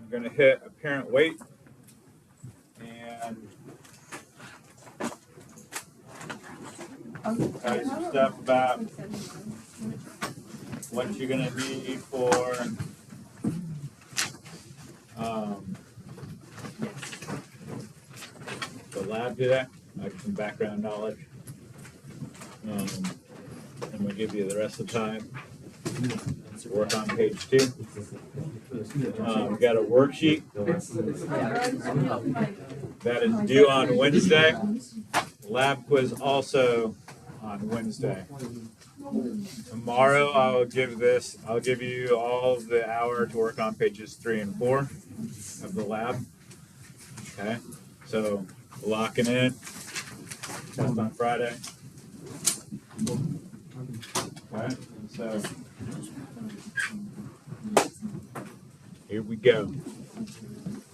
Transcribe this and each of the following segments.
I'm going to hit apparent weight and tell you some stuff about what you're going to need for the lab today, like some background knowledge. And we'll give you the rest of the time to work on page 2. We've got a worksheet that is due on Wednesday. Lab quiz also on Wednesday. Tomorrow I'll give you all of the hour to work on pages 3 and 4 of the lab. Okay, so locking in. Test on Friday. Okay, so here we go.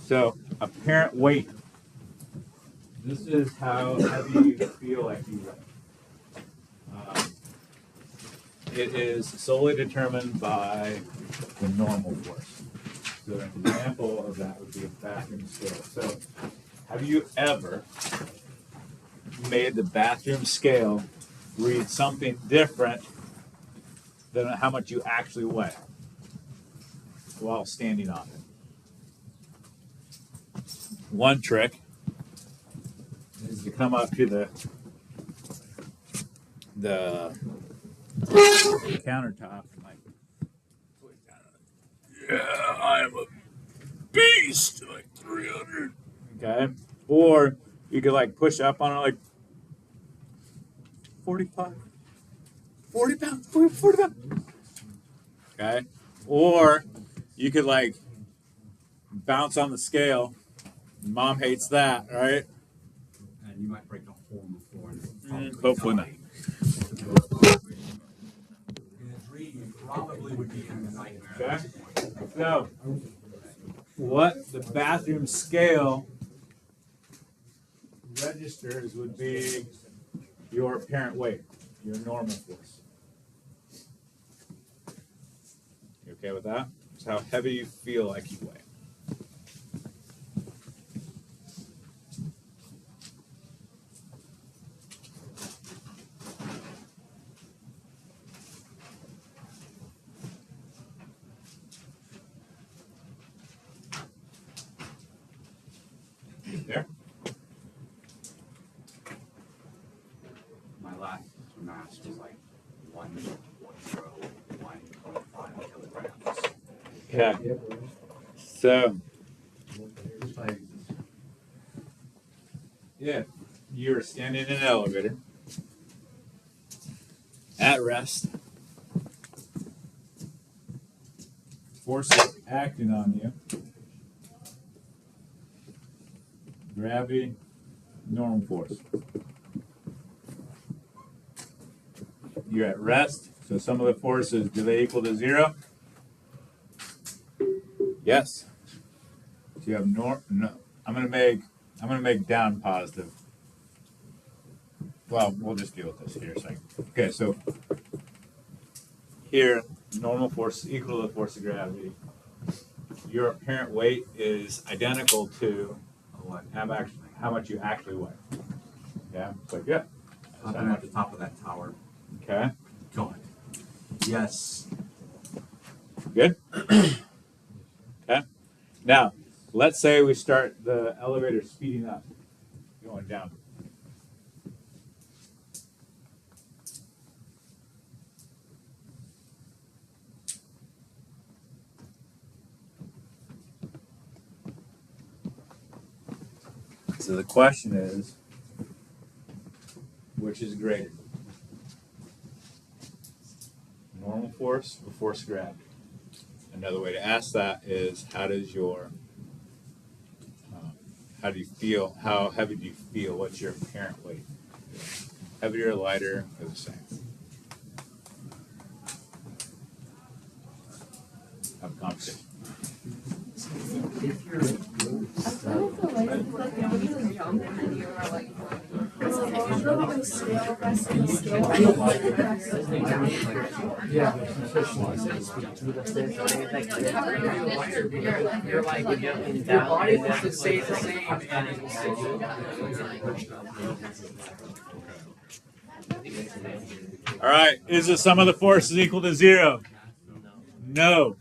So apparent weight. This is how heavy you feel like you weigh. It is solely determined by the normal force. So an example of that would be a bathroom scale. So have you ever made the bathroom scale read something different than how much you actually weigh while standing on it? One trick is to come up to the countertop and like, yeah, I am a beast, like 300. Okay, or you could like push up on it like 45, 40 pounds, 40 pounds. Okay, or you could like bounce on the scale. Mom hates that, right? And you might break a hole in the floor. Hopefully not. Probably would be in the nightmare. Okay. So, what the bathroom scale registers would be your apparent weight, your normal force. You okay with that? It's how heavy you feel like you weigh. There. My last mass was like 1.5 kilograms. Yeah. So, if you're standing in an elevator at rest, forces acting on you, gravity, normal force. You're at rest, so some of the forces, do they equal to 0? Yes. So you have no. I'm gonna make down positive. Well, we'll just deal with this here a second. Okay, so here, normal force is equal to the force of gravity. Your apparent weight is identical to how much you actually weigh. Yeah, so good. I'm at the top of that tower. Okay. God. Yes. Good. Okay. Now, let's say we start the elevator speeding up, going down. So the question is, which is greater? Normal force or force of gravity? Another way to ask that is, how do you feel? How heavy do you feel? What's your apparent weight? Heavier or lighter or the same? Have a conversation. If you're like Your body wants to stay the same and it will stay. All right, is the sum of the forces equal to 0? No.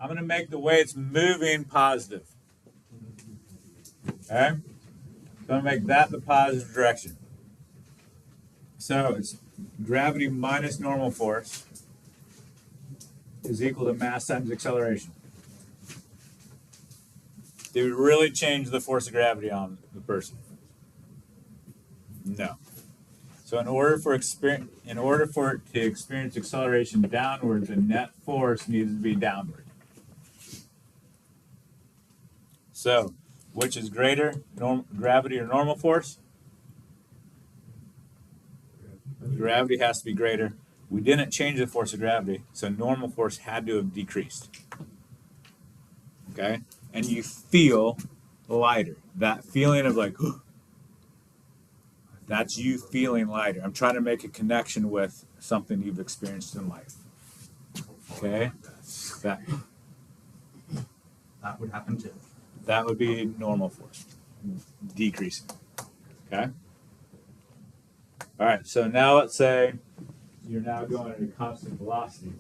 I'm going to make the weights moving positive. Okay? I'm going to make that the positive direction. So it's gravity minus normal force is equal to mass times acceleration. Did we really change the force of gravity on the person? No. So in order for it to experience acceleration downward, the net force needs to be downward. So, which is greater, gravity or normal force? Gravity has to be greater. We didn't change the force of gravity, so normal force had to have decreased. Okay? And you feel lighter. That feeling of like, that's you feeling lighter. I'm trying to make a connection with something you've experienced in life. Okay? That would happen too. That would be normal force, decreasing. Okay? All right, so now let's say you're now going at a constant velocity.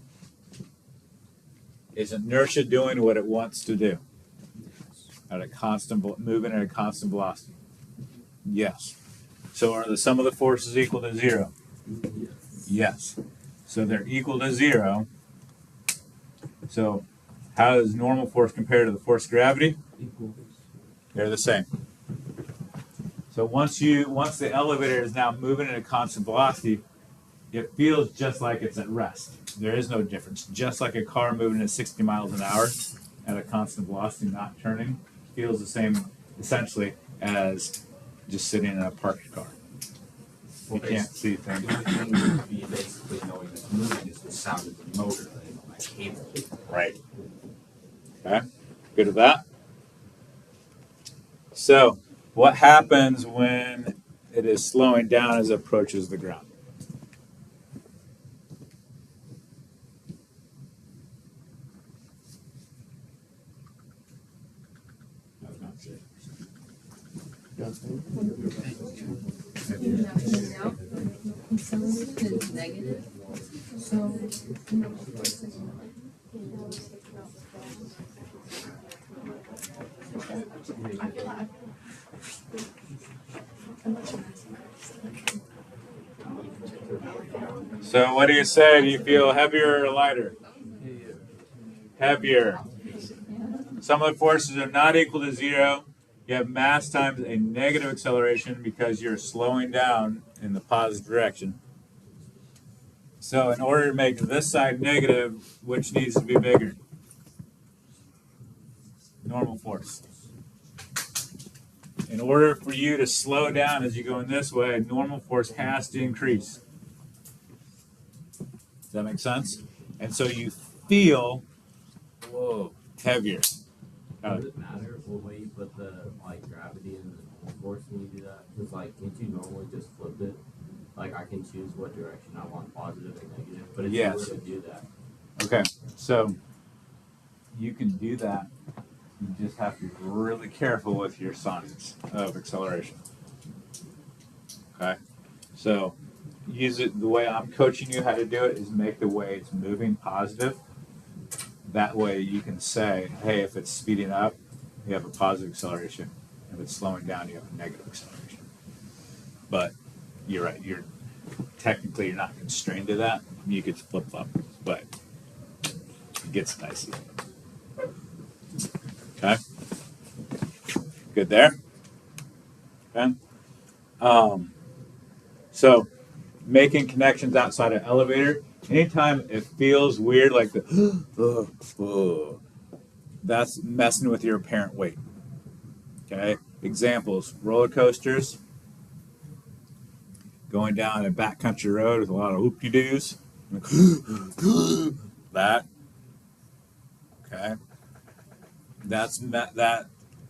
Is inertia doing what it wants to do? Moving at a constant velocity? Yes. So are the sum of the forces equal to 0? Yes. So they're equal to 0. So how does normal force compare to the force of gravity? They're the same. So once the elevator is now moving at a constant velocity, it feels just like it's at rest. There is no difference. Just like a car moving at 60 miles an hour at a constant velocity, not turning, feels the same essentially as just sitting in a parked car. You can't see things. You basically knowing it's moving is the sound of the motor on that cable. Right. Okay. Good with that? So, what happens when it is slowing down as it approaches the ground? Negative. So what do you say? Do you feel heavier or lighter? Heavier. Some of the forces are not equal to 0. You have mass times a negative acceleration because you're slowing down in the positive direction. So in order to make this side negative, which needs to be bigger? Normal force. In order for you to slow down as you go in this way, normal force has to increase. Does that make sense? And so you feel, whoa, heavier. Does it matter what way you put the gravity and the force when you do that? Because can't you normally just flip it? Like I can choose what direction I want, positive and negative. But if you were to do that. Okay, so you can do that. You just have to be really careful with your signs of acceleration. Okay, so use it the way I'm coaching you how to do it is make the way it's moving positive. That way you can say, hey, if it's speeding up, you have a positive acceleration. If it's slowing down, you have a negative acceleration. But you're right, you're not constrained to that. You could flip-flop, but it gets dicey. Okay? Good there? Okay? So making connections outside an elevator, anytime it feels weird, like the that's messing with your apparent weight. Okay? Examples, roller coasters, going down a backcountry road with a lot of whoop-de-doos. That. Okay? That's that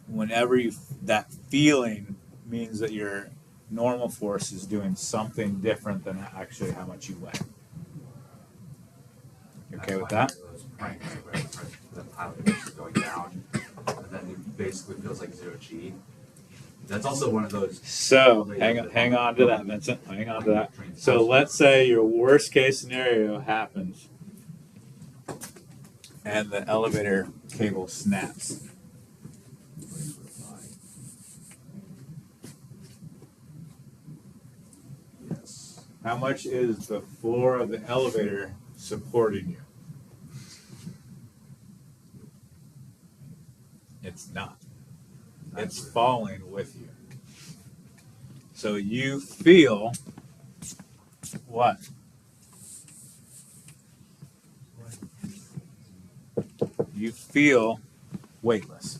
whenever that feeling means that you're normal force is doing something different than actually how much you weigh. You okay with that? Those pranks where the pilot is going down, and then it basically feels like 0 G. That's also one of those. So hang on to that, Vincent. Hang on to that. So let's say your worst case scenario happens, and the elevator cable snaps. Yes. How much is the floor of the elevator supporting you? It's not. It's falling with you. So you feel what? You feel weightless.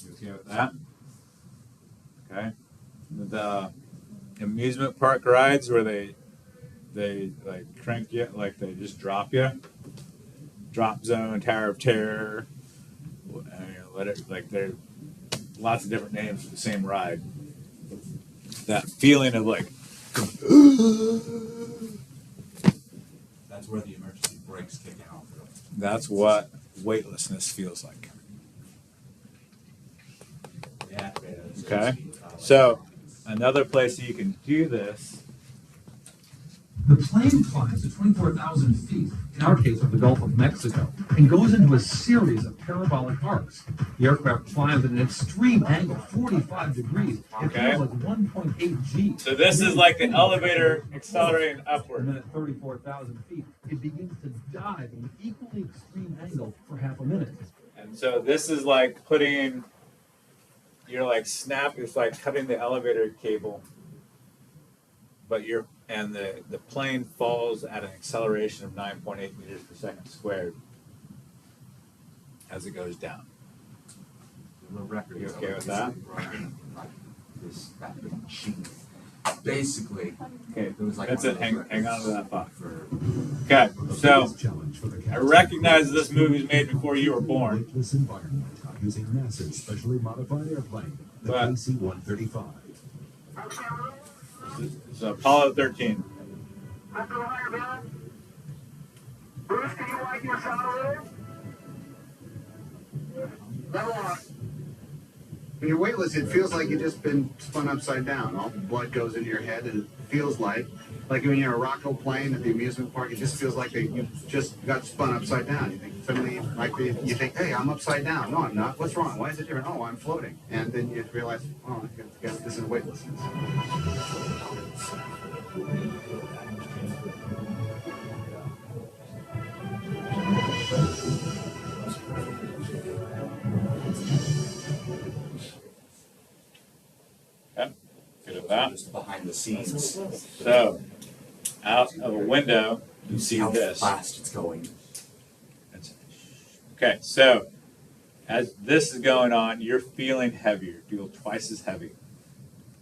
You okay with that? Okay. The amusement park rides where they like crank you, like they just drop you. Drop Zone, Tower of Terror. Like there are lots of different names for the same ride. That feeling of like. That's where the emergency brakes kick in. That's what weightlessness feels like. Yeah. Okay. So another place that you can do this. The plane climbs to 24,000 feet, in our case of the Gulf of Mexico, and goes into a series of parabolic arcs. The aircraft climbs at an extreme angle, 45 degrees. It Okay. feels like 1.8 G. So this is like the elevator accelerating And upward. then at 34,000 feet, it begins to dive at an equally extreme angle for half a minute. And so this is like putting, you're like it's like cutting the elevator cable, but the plane falls at an acceleration of 9.8 meters per second squared as it goes down. The record. You okay with that? This machine. Basically, Okay, it was like that's one it. of those Hang on records to that thought. for Okay, so Challenge for the I recognize this movie was made before you were born. weightless environment using NASA's specially modified airplane, the But- KC-135. It's Apollo 13. Bruce, can you widen your shot a little? Level off. When you're weightless, it feels like you've just been spun upside down. All the blood goes into your head, and it feels like when you're a Rocco plane at the amusement park, it just feels like you just got spun upside down. You think suddenly, you think, hey, I'm upside down. No, I'm not. What's wrong? Why is it different? Oh, I'm floating. And then you realize, oh, I guess this is weightlessness. Okay, good at that. just behind the scenes. So, out of a window, you see How this. fast it's going. Okay, so as this is going on, you're feeling heavier. You feel twice as heavy.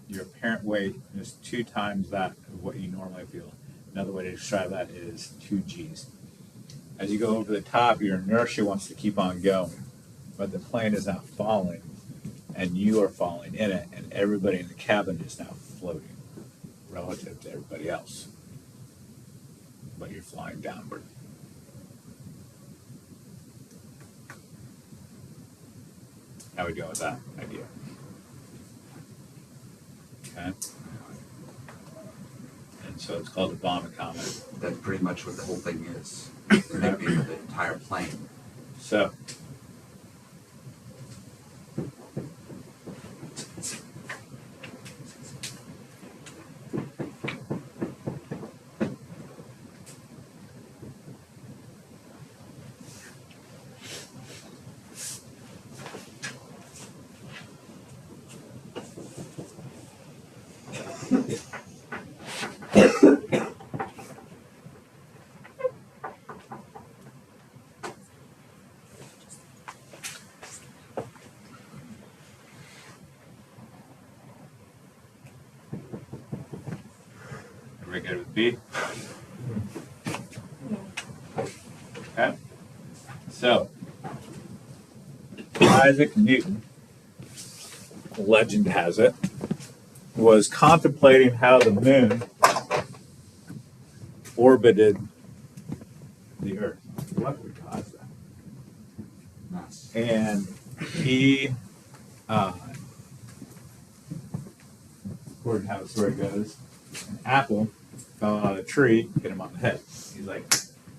Your apparent weight is 2 times that of what you normally feel. Another way to describe that is 2 G's. As you go over the top, your inertia wants to keep on going, but the plane is now falling, and you are falling in it, and everybody in the cabin is now floating relative to everybody else. But you're flying downward. How we go with that idea? Okay. And so it's called a bomb comet. That's pretty much what the whole thing is. Connecting the entire plane. So everybody good with B? Okay. So Isaac Newton legend has it, was contemplating how the moon orbited the Earth. What would cause that? Nice. And he, according to how the story goes, an apple fell out of a tree, hit him on the head. He's like,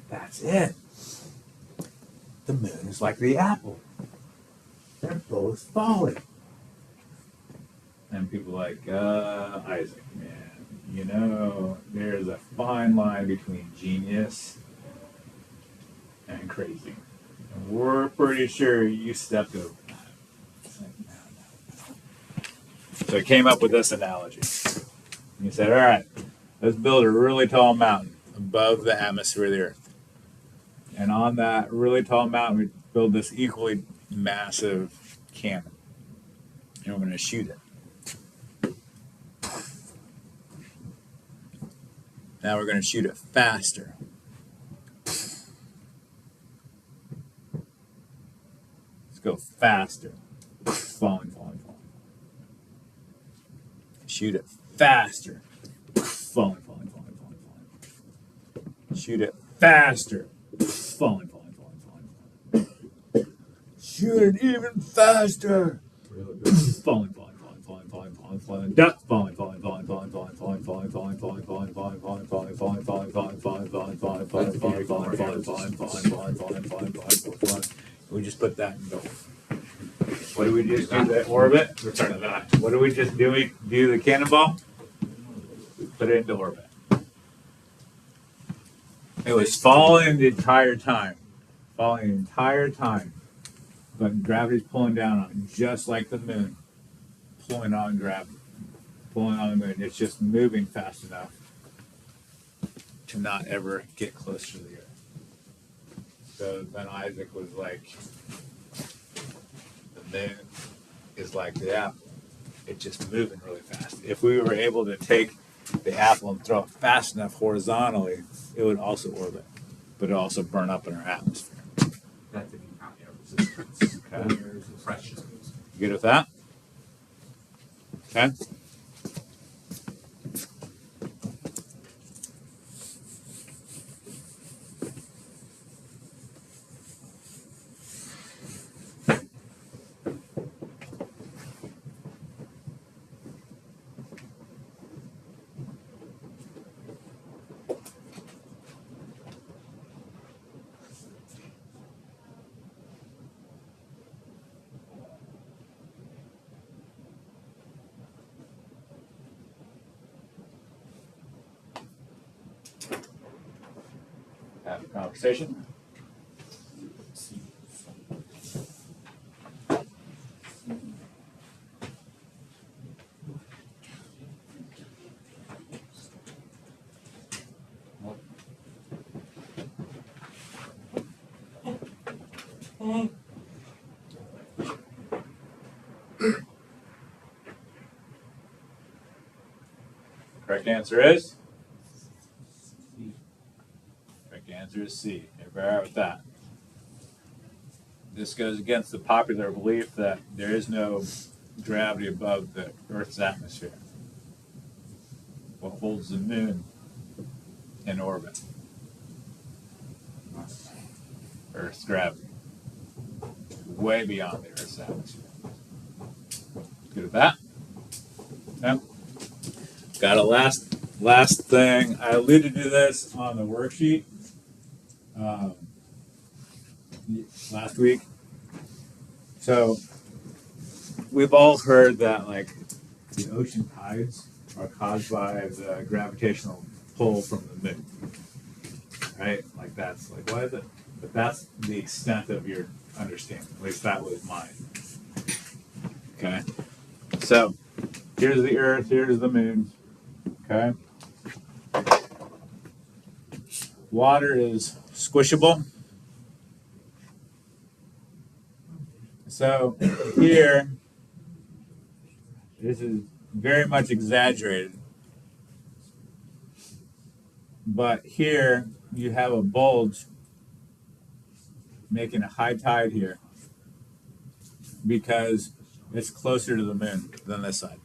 that's it. The moon is like the apple. They're both falling. And people are like, Isaac, man, you know, there's a fine line between genius and crazy. And we're pretty sure you stepped over that. It's like, no. So he came up with this analogy. He said, all right, let's build a really tall mountain above the atmosphere of the Earth. And on that really tall mountain, we build this equally massive cannon. And we're going to shoot it. Now we're going to shoot it faster. Let's go faster. Falling. Shoot it faster. Falling. Shoot it faster. Falling. Shoot it even faster. Falling. Duck. Falling. We just put that in goal. What do we just do? The orbit? Return to that. What do we just do? We do the cannonball? Put it into orbit. It was falling the entire time. But gravity's pulling down on it, just like the moon. Pulling on gravity. Pulling on the moon. It's just moving fast enough to not ever get close to the Earth. So then Isaac was like, the moon is like the apple. It's just moving really fast. If we were able to take the apple and throw it fast enough horizontally, it would also orbit, but it would also burn up in our atmosphere. That didn't count air resistance. Okay. Pressure. You good with that? Okay. Have a conversation. Correct answer is? Correct answer is C. Everybody all right with that? This goes against the popular belief that there is no gravity above the Earth's atmosphere. What holds the moon in orbit? Earth's gravity. Way beyond the Earth's atmosphere. Good at that? Yep. Got a last thing. I alluded to this on the worksheet last week. So we've all heard that like the ocean tides are caused by the gravitational pull from the moon, right? Like that's like what is it? But that's the extent of your understanding. At least that was mine. Okay. So here's the Earth. Here's the moon. Okay. Water is squishable. So here, this is very much exaggerated. But here you have a bulge making a high tide here because It's closer to the moon than this side.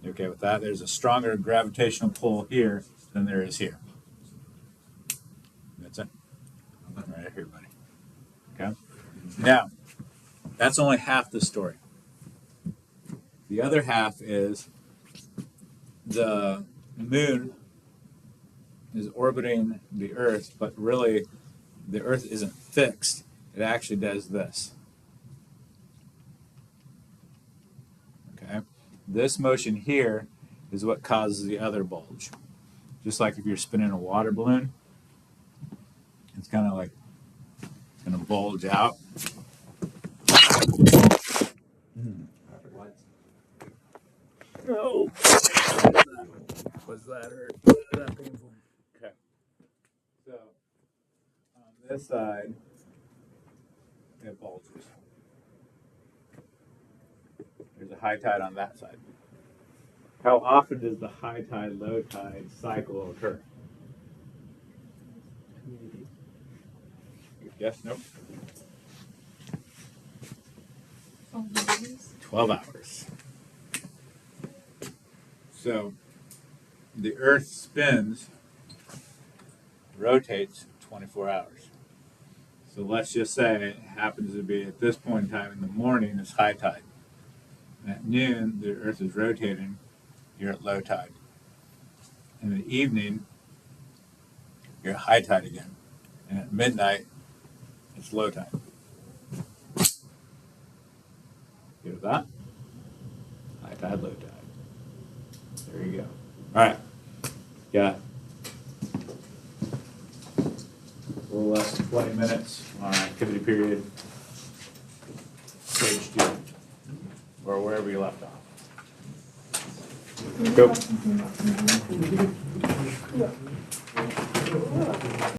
You okay with that? There's a stronger gravitational pull here than there is here. That's it. Right here, buddy. Okay? Now, that's only half the story. The other half is the moon is orbiting the Earth, but really the Earth isn't fixed. It actually does this. Okay? This motion here is what causes the other bulge. Just like if you're spinning a water balloon, it's kind of like going to bulge out. No. Was that hurt? Was that painful? Okay. So on this side, it bulges. There's a high tide on that side. How often does the high tide, low tide cycle occur? Yes, nope. 12 hours. So the Earth spins, rotates 24 hours. So let's just say it happens to be at this point in time in the morning is high tide. At noon, the Earth is rotating, you're at low tide. In the evening, you're at high tide again. And at midnight, it's low tide. Good with that? High tide, low tide. There you go. All right. Got a little less than 20 minutes on activity period. Stage 2. Or wherever you left off. Go.